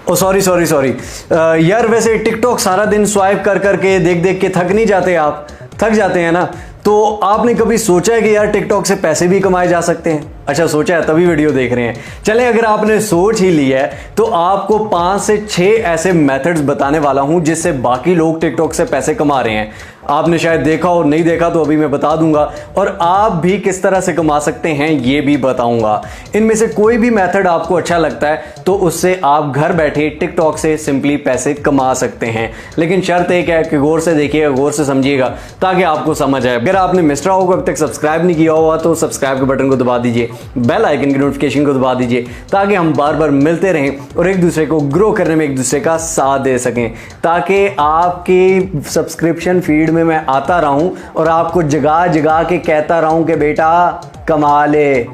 ओ sorry sorry sorry यार, वैसे TikTok सारा दिन स्वाइप कर करके देख देख के थक नहीं जाते? आप थक जाते हैं ना? तो आपने कभी सोचा है कि यार टिकटॉक से पैसे भी कमाए जा सकते हैं? अच्छा, सोचा है तभी वीडियो देख रहे हैं। चले, अगर आपने सोच ही लिया है तो आपको 5 से 6 ऐसे मेथड्स बताने वाला हूं जिससे बाकी लोग टिकटॉक से पैसे कमा रहे हैं। आपने शायद देखा हो, नहीं देखा तो अभी मैं बता दूंगा, और आप भी किस तरह से कमा सकते हैं ये भी बताऊंगा। इनमें से कोई भी मेथड आपको अच्छा लगता है तो उससे आप घर बैठे टिकटॉक से सिंपली पैसे कमा सकते हैं। लेकिन शर्त एक है कि गौर से देखिएगा, गौर से समझिएगा ताकि आपको समझ आए। अगर आपने मिस्टर को अभी तक सब्सक्राइब नहीं किया हुआ तो सब्सक्राइब के बटन को दबा दीजिए, बेल आइकन की नोटिफिकेशन को दबा दीजिए ताकि हम बार बार मिलते रहें और एक दूसरे को ग्रो करने में एक दूसरे का साथ दे सकें, ताकि आपकी सब्सक्रिप्शन फीड में मैं आता रहूं और आपको जगा जगा के कहता रहूं कि बेटा कमा ले।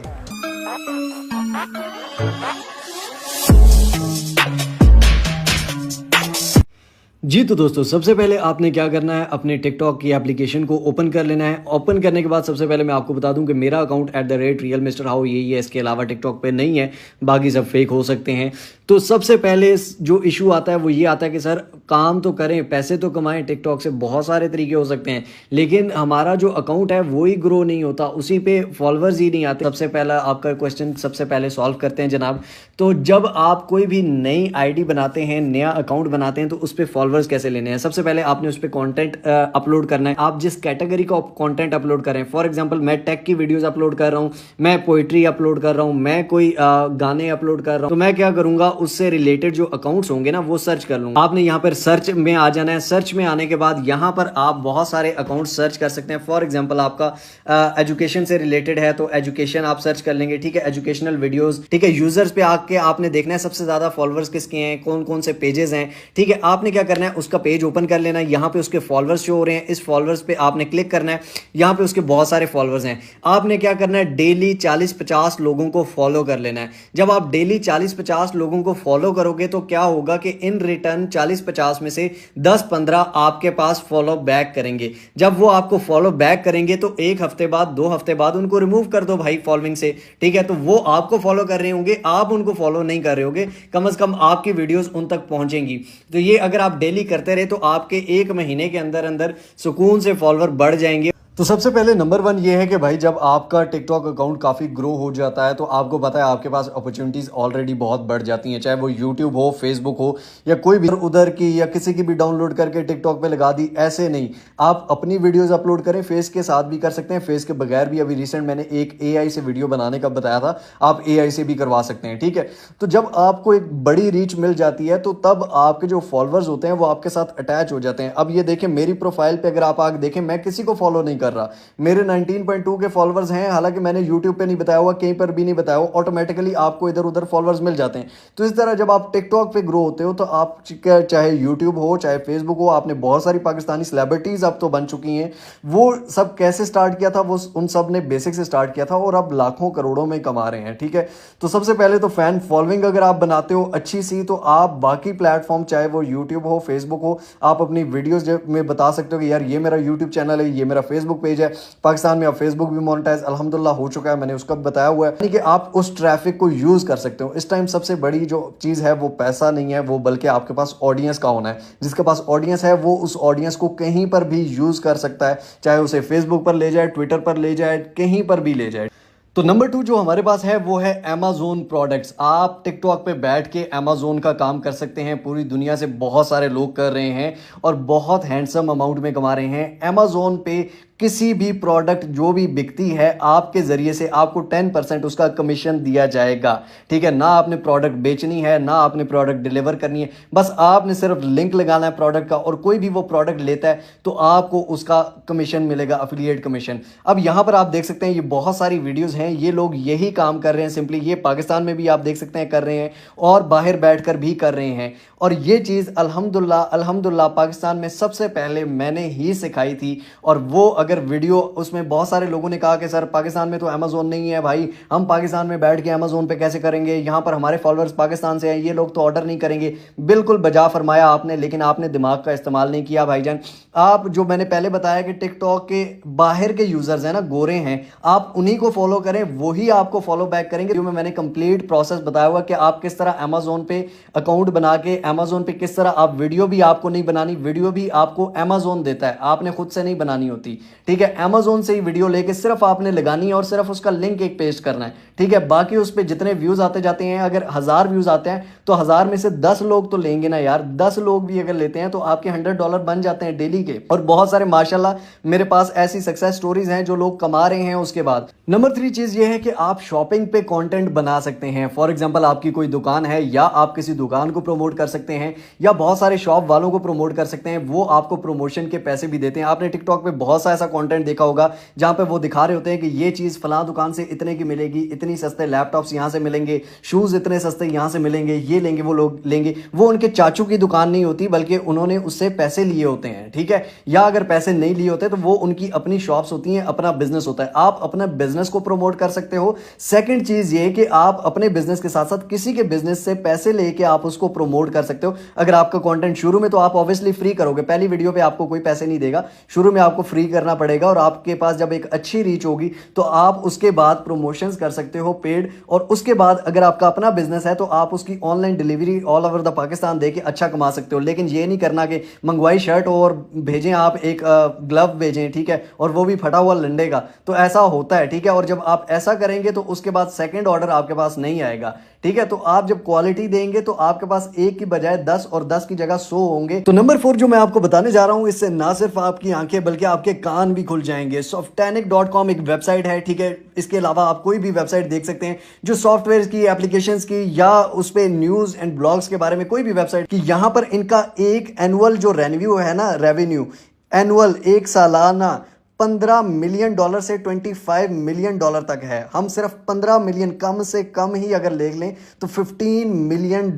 जी तो दोस्तों, सबसे पहले आपने क्या करना है, अपने टिकटॉक की एप्लीकेशन को ओपन कर लेना है। ओपन करने के बाद सबसे पहले मैं आपको बता दूं कि मेरा अकाउंट @RealMrHow यही है, इसके अलावा टिकटॉक पे नहीं है, बाकी सब फेक हो सकते हैं। तो सबसे पहले जो इशू आता है वो ये आता है कि सर काम तो करें, पैसे तो कमाएं टिकटॉक से, बहुत सारे तरीके हो सकते हैं, लेकिन हमारा जो अकाउंट है वो ही ग्रो नहीं होता, उसी पे फॉलोअर्स ही नहीं आते। सबसे पहला आपका क्वेश्चन सबसे पहले सॉल्व करते हैं जनाब। तो जब आप कोई भी नई आईडी बनाते हैं, नया अकाउंट बनाते हैं, तो उस पर फॉलोअर्स कैसे लेने हैं? सबसे पहले आपने उस पर कंटेंट अपलोड करना है। आप जिस कैटेगरी का कंटेंट अपलोड कर रहे हैं, फॉर एग्जांपल मैं टेक की वीडियोस अपलोड कर रहा हूं, मैं पोइट्री अपलोड कर रहा हूं, मैं कोई गाने अपलोड कर रहा हूं, तो मैं क्या करूंगा, उससे रिलेटेड जो अकाउंट्स होंगे ना वो सर्च कर लूंगा। आपने यहाँ पर सर्च में आ जाना है। सर्च में आने के बाद यहाँ पर आप बहुत सारे अकाउंट सर्च कर सकते हैं। फॉर एग्जाम्पल आपका एजुकेशन से रिलेटेड है तो एजुकेशन आप सर्च कर लेंगे, ठीक है, एजुकेशनल वीडियोस, ठीक है। यूजर्स पे आके आपने देखना है सबसे ज्यादा फॉलोअर्स किसके हैं, कौन कौन से पेजेस हैं, ठीक है। आपने क्या करना है, उसका पेज ओपन कर लेना है। यहाँ पे उसके फॉलोअर्स शो हो रहे हैं, इस फॉलोअर्स पे आपने क्लिक करना है। यहाँ पे उसके बहुत सारे फॉलोअर्स हैं। आपने क्या करना है, डेली 40-50 लोगों को फॉलो कर लेना है। जब आप डेली 40-50 लोगों को फॉलो करोगे तो क्या होगा कि इन रिटर्न 40-50 में से 10-15 आपके पास फॉलो बैक करेंगे। जब वो आपको फॉलो बैक करेंगे तो 1 हफ्ते बाद, 2 हफ्ते बाद उनको रिमूव कर दो भाई फॉलोइंग से, ठीक है। तो वो आपको फॉलो कर रहे होंगे, आप उनको फॉलो नहीं कर रहे होंगे, कम से कम आपकी वीडियोस उन तक पहुंचेंगी। तो ये अगर आप डेली करते रहे तो आपके 1 महीने के अंदर अंदर सुकून से फॉलोअर बढ़ जाएंगे। तो सबसे पहले नंबर 1 ये है कि भाई जब आपका टिकटॉक अकाउंट काफ़ी ग्रो हो जाता है तो आपको पता है आपके पास अपॉर्चुनिटीज़ ऑलरेडी बहुत बढ़ जाती हैं, चाहे वो यूट्यूब हो, फेसबुक हो, या कोई भी उधर की या किसी की भी डाउनलोड करके टिकटॉक पे लगा दी। ऐसे नहीं, आप अपनी वीडियोस अपलोड करें, फेस के साथ भी कर सकते हैं, फेस के बगैर भी। अभी रिसेंट मैंने एक AI से वीडियो बनाने का बताया था, आप AI से भी करवा सकते हैं, ठीक है। तो जब आपको एक बड़ी रीच मिल जाती है तो तब आपके जो फॉलोअर्स होते हैं वो आपके साथ अटैच हो जाते हैं। अब ये देखें, मेरी प्रोफाइल पर अगर आप आगे देखें, मैं किसी को फॉलो नहीं कर रहा, मेरे 19.2 के फॉलोअर्स हैं, हालांकि मैंने YouTube पे नहीं बताया हुआ, कहीं पर भी नहीं बताया हुआ, ऑटोमेटिकली आपको इधर उधर फॉलोअर्स मिल जाते हैं। तो इस तरह जब आप टिकटॉक पे ग्रो होते हो तो आप चाहे YouTube हो चाहे फेसबुक हो, आपने बहुत सारी पाकिस्तानी सेलिब्रिटीज अब तो बन चुकी हैं। वो सब कैसे स्टार्ट किया था, वो उन सब ने बेसिक से स्टार्ट किया था और अब लाखों करोड़ों में कमा रहे हैं, ठीक है। तो सबसे पहले तो फैन फॉलोइंग अगर आप बनाते हो अच्छी सी, तो आप बाकी प्लेटफॉर्म चाहे वो YouTube हो, फेसबुक हो, आप अपनी वीडियोज में बता सकते हो कि यार ये मेरा YouTube चैनल है, ये मेरा फेसबुक पेज है। पाकिस्तान में अब फेसबुक भी मोनेटाइज अल्हम्दुलिल्लाह हो चुका है, मैंने उसका भी बताया हुआ है, यानी कि आप उस ट्रैफिक को यूज कर सकते हो। इस टाइम सबसे बड़ी जो चीज है वो पैसा नहीं है, वो बल्कि आपके पास ऑडियंस का होना है। जिसके पास ऑडियंस है वो उस ऑडियंस को कहीं पर भी यूज कर सकता है, चाहे उसे फेसबुक पर ले जाए, ट्विटर पर ले जाए, कहीं पर भी ले जाए। तो नंबर 2 जो हमारे पास है वो है Amazon प्रोडक्ट्स। आप टिकटॉक पे बैठ के Amazon का काम कर सकते हैं। पूरी दुनिया से बहुत सारे लोग कर रहे हैं और बहुत हैंडसम अमाउंट में कमा रहे हैं। Amazon पे किसी भी प्रोडक्ट जो भी बिकती है आपके जरिए से आपको 10% उसका कमीशन दिया जाएगा, ठीक है। ना आपने प्रोडक्ट बेचनी है, ना आपने प्रोडक्ट डिलीवर करनी है, बस आपने सिर्फ लिंक लगाना है प्रोडक्ट का, और कोई भी वो प्रोडक्ट लेता है तो आपको उसका कमीशन मिलेगा, एफिलिएट कमीशन। अब यहां पर आप देख सकते हैं ये बहुत सारी वीडियोस हैं, ये लोग यही काम कर रहे हैं सिंपली। ये पाकिस्तान में भी आप देख सकते हैं कर रहे हैं और बाहर बैठकर भी कर रहे हैं। और ये चीज अल्हम्दुलिल्लाह पाकिस्तान में सबसे पहले मैंने ही सिखाई थी। और वो अगर अगर वीडियो उसमें बहुत सारे लोगों ने कहा कि सर पाकिस्तान में तो अमेजोन नहीं है भाई, हम पाकिस्तान में बैठ के अमेजोन पे कैसे करेंगे, यहाँ पर हमारे फॉलोअर्स पाकिस्तान से हैं, ये लोग तो ऑर्डर नहीं करेंगे। बिल्कुल बजा फरमाया आपने, लेकिन आपने दिमाग का इस्तेमाल नहीं किया भाईजान। आप जो मैंने पहले बताया कि टिकटॉक के बाहर के यूजर्स हैं ना, गोरे हैं, आप उन्हीं को फॉलो करें, वही आपको फॉलो बैक करेंगे। जो मैंने कंप्लीट प्रोसेस बताया हुआ कि आप किस तरह अमेजोन पे अकाउंट बना के अमेजोन पे किस तरह आप वीडियो भी आपको नहीं बनानी, वीडियो भी आपको अमेजोन देता है, आपने खुद से नहीं बनानी होती, ठीक है। अमेजोन से ही वीडियो लेके सिर्फ आपने लगानी है और सिर्फ उसका लिंक एक पेस्ट करना है, ठीक है। बाकी उस पर जितने व्यूज आते जाते हैं, अगर 1000 व्यूज आते हैं तो 1000 में से 10 लोग तो लेंगे ना यार, 10 लोग भी अगर लेते हैं तो आपके $100 बन जाते हैं डेली के। और बहुत सारे माशाल्लाह मेरे पास ऐसी सक्सेस स्टोरीज हैं जो लोग कमा रहे हैं। उसके बाद नंबर 3 चीज ये है कि आप शॉपिंग पे कंटेंट बना सकते हैं। फॉर एग्जांपल आपकी कोई दुकान है या आप किसी दुकान को प्रमोट कर सकते हैं या बहुत सारे शॉप वालों को प्रमोट कर सकते हैं, वो आपको प्रमोशन के पैसे भी देते हैं। आपने टिकटॉक पे बहुत सा ऐसा कंटेंट देखा होगा जहां पे वो दिखा रहे होते हैं कि ये चीज फलां दुकान से इतने की मिलेगी, इतनी सस्ते लैपटॉप्स यहां से मिलेंगे, शूज इतने सस्ते यहां से मिलेंगे, ये लेंगे वो लोग लेंगे। वो उनके चाचू की दुकान नहीं होती, बल्कि उन्होंने उससे पैसे लिए होते हैं, ठीक है। या अगर पैसे नहीं लिए होते तो वो उनकी अपनी शॉप्स होती हैं, अपना बिजनेस होता है। आप अपना बिजनेस को प्रमोट कर सकते हो। सेकंड चीज ये कि आप अपने बिजनेस के साथ साथ किसी के बिजनेस से पैसे लेके आप उसको प्रमोट कर सकते हो। अगर आपका कंटेंट शुरू में तो आप ऑब्वियसली फ्री करोगे, पहली वीडियो पे आपको कोई पैसे नहीं देगा, शुरू में आपको फ्री करना पड़ेगा। और आपके पास जब एक अच्छी रीच होगी तो आप उसके बाद प्रमोशंस कर सकते हो पेड। और उसके बाद अगर आपका अपना बिजनेस है तो आप उसकी online delivery all over the Pakistan देके अच्छा कमा सकते हो। लेकिन ये नहीं करना कि मंगवाई शर्ट हो और भेजें आप एक ग्लव भेजें, ठीक है, और वो भी फटा हुआ लंडे का, तो ऐसा होता है, ठीक है। और जब आप ऐसा करेंगे तो उसके बाद सेकंड ऑर्डर आपके पास नहीं आएगा, ठीक है। तो आप जब क्वालिटी देंगे तो आपके पास एक की बजाय 10 और 10 की जगह 100 होंगे। तो नंबर 4 जो मैं आपको बताने जा रहा हूं, इससे ना सिर्फ आपकी आंखें बल्कि आपके कान भी खुल जाएंगे। Softanic.com एक वेबसाइट है, ठीक है। इसके अलावा आप कोई भी वेबसाइट देख सकते हैं जो सॉफ्टवेयर की, एप्लीकेशंस की या उस पर न्यूज एंड ब्लॉग्स के बारे में कोई भी वेबसाइट की, यहां पर इनका एक एनुअल जो रेवेन्यू है ना, रेवेन्यू एनुअल एक सालाना $15 मिलियन से $25 मिलियन तक है। हम सिर्फ 15 मिलियन कम से कम ही अगर देख लें तो $15 मिलियन,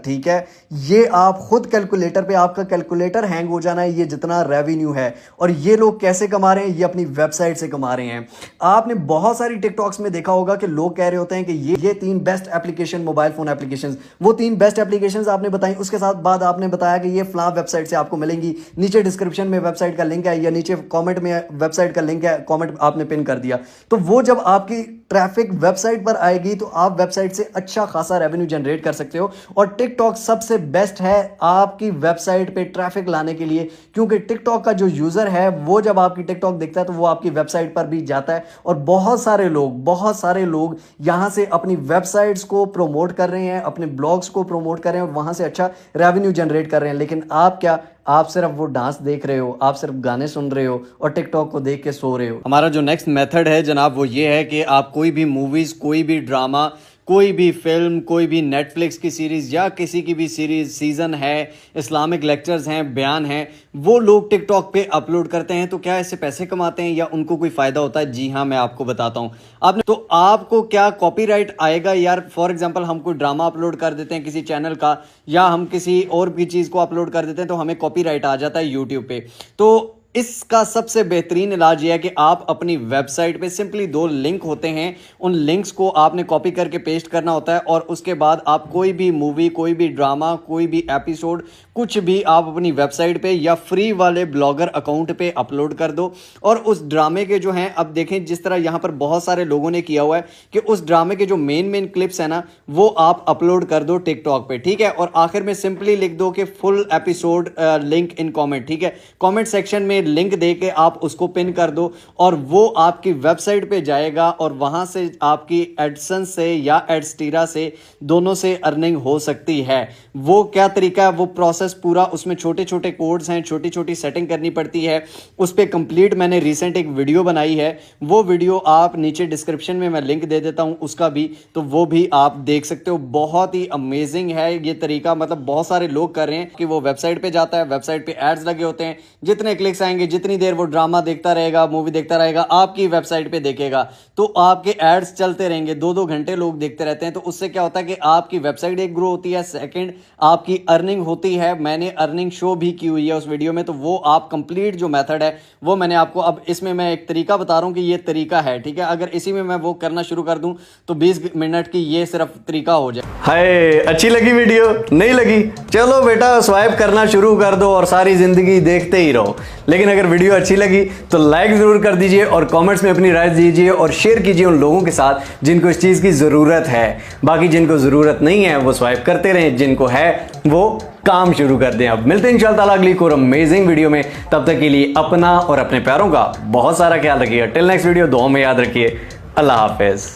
ठीक है। ये आप खुद कैलकुलेटर पे, आपका कैलकुलेटर हैंग हो जाना है, ये जितना रेवेन्यू है। और ये लोग कैसे कमा रहे हैं, ये अपनी वेबसाइट से कमा रहे हैं। आपने बहुत सारी टिकटॉक्स में देखा होगा कि लोग कह रहे होते हैं कि ये 3 best application, mobile phone application, वो 3 बेस्ट एप्लीकेशन आपने बताई, उसके साथ बाद आपने बताया कि ये फलां वेबसाइट से आपको मिलेंगी, नीचे डिस्क्रिप्शन में वेबसाइट का लिंक है या नीचे कॉमेंट में वेबसाइट का लिंक है, कमेंट आपने पिन कर दिया। तो वो जब आपकी ट्रैफिक वेबसाइट पर आएगी तो आप वेबसाइट से अच्छा खासा रेवेन्यू जनरेट कर सकते हो। और टिकटॉक सबसे बेस्ट है आपकी वेबसाइट पे ट्रैफिक लाने के लिए, क्योंकि टिकटॉक का जो यूजर है वो जब आपकी टिकटॉक देखता है तो वो आपकी वेबसाइट पर भी जाता है। और बहुत सारे लोग यहां से अपनी वेबसाइट्स को प्रमोट कर रहे हैं, अपने ब्लॉग्स को प्रमोट कर रहे हैं और वहां से अच्छा रेवेन्यू जनरेट कर रहे हैं। लेकिन आप क्या, आप सिर्फ वो डांस देख रहे हो, आप सिर्फ गाने सुन रहे हो और टिकटॉक को देख के सो रहे हो। हमारा जो नेक्स्ट मेथड है जनाब वो ये है कि आप कोई भी मूवीज, कोई भी ड्रामा, कोई भी फिल्म, कोई भी नेटफ्लिक्स की सीरीज़ या किसी की भी सीरीज़, सीज़न है, इस्लामिक लेक्चर्स हैं, बयान हैं, वो लोग टिकटॉक पे अपलोड करते हैं। तो क्या इससे पैसे कमाते हैं या उनको कोई फ़ायदा होता है? जी हाँ, मैं आपको बताता हूँ। आपने तो आपको क्या कॉपीराइट आएगा यार? फॉर एग्जांपल हम कोई ड्रामा अपलोड कर देते हैं किसी चैनल का या हम किसी और भी चीज़ को अपलोड कर देते हैं तो हमें कॉपीराइट आ जाता है यूट्यूब पे। तो इसका सबसे बेहतरीन इलाज यह है कि आप अपनी वेबसाइट पे सिंपली 2 लिंक होते हैं, उन लिंक्स को आपने कॉपी करके पेस्ट करना होता है और उसके बाद आप कोई भी मूवी, कोई भी ड्रामा, कोई भी एपिसोड, कुछ भी आप अपनी वेबसाइट पे या फ्री वाले ब्लॉगर अकाउंट पे अपलोड कर दो। और उस ड्रामे के जो हैं, अब देखें जिस तरह यहां पर बहुत सारे लोगों ने किया हुआ है कि उस ड्रामे के जो मेन क्लिप्स है ना, वो आप अपलोड कर दो टिकटॉक पे, ठीक है। और आखिर में सिंपली लिख दो कि full episode link in comment, ठीक है। कॉमेंट सेक्शन में लिंक देके आप उसको पिन कर दो और वो आपकी वेबसाइट पे जाएगा और वहां से आपकी एडसेंस से या एडस्टीरा से दोनों से अर्निंग हो सकती है। वो क्या तरीका है, वो प्रोसेस पूरा, उसमें छोटे छोटे कोड्स हैं, छोटी छोटी सेटिंग करनी पड़ती है। उस पर कंप्लीट मैंने रिसेंट एक वीडियो बनाई है, वो वीडियो आप नीचे डिस्क्रिप्शन में मैं लिंक दे देता हूं उसका भी, तो वो भी आप देख सकते हो। बहुत ही अमेजिंग है ये तरीका, मतलब बहुत सारे लोग कर रहे हैं कि वो वेबसाइट पे जाता है, वेबसाइट पे एड्स लगे होते हैं, जितने क्लिक्स आएंगे रहेंगे, जितनी देर वो ड्रामा देखता रहेगा, मूवी देखता रहेगा, आपकी वेबसाइट पे देखेगा तो आपके एड्स चलते रहेंगे, 2-2 घंटे लोग देखते रहते हैं। तो उससे क्या होता है कि आपकी वेबसाइट एक ग्रो होती है, सेकंड आपकी अर्निंग होती है। मैंने अर्निंग शो भी की हुई है उस वीडियो में, तो वो आप कंप्लीट जो मेथड है वो मैंने आपको, अब इसमें मैं एक तरीका बता रहा हूं कि ये तरीका है, ठीक है। अगर इसी में मैं वो करना शुरू कर दूं तो 20 मिनट की ये सिर्फ तरीका हो जाए। हाय, अच्छी लगी वीडियो? नहीं लगी? चलो बेटा स्वाइप करना शुरू कर दो और सारी जिंदगी देखते ही रहो। लेकिन अगर वीडियो अच्छी लगी तो लाइक जरूर कर दीजिए और कमेंट्स में अपनी राय दीजिए और शेयर कीजिए उन लोगों के साथ जिनको इस चीज की जरूरत है। बाकी जिनको जरूरत नहीं है वो स्वाइप करते रहें, जिनको है वो काम शुरू कर दें। अब मिलते हैं इंशाअल्लाह अगली कोई अमेजिंग वीडियो में। तब तक के लिए अपना और अपने प्यारों का बहुत सारा ख्याल रखिए। टिल नेक्स्ट वीडियो, दुआ में याद रखिए। अल्लाह हाफिज।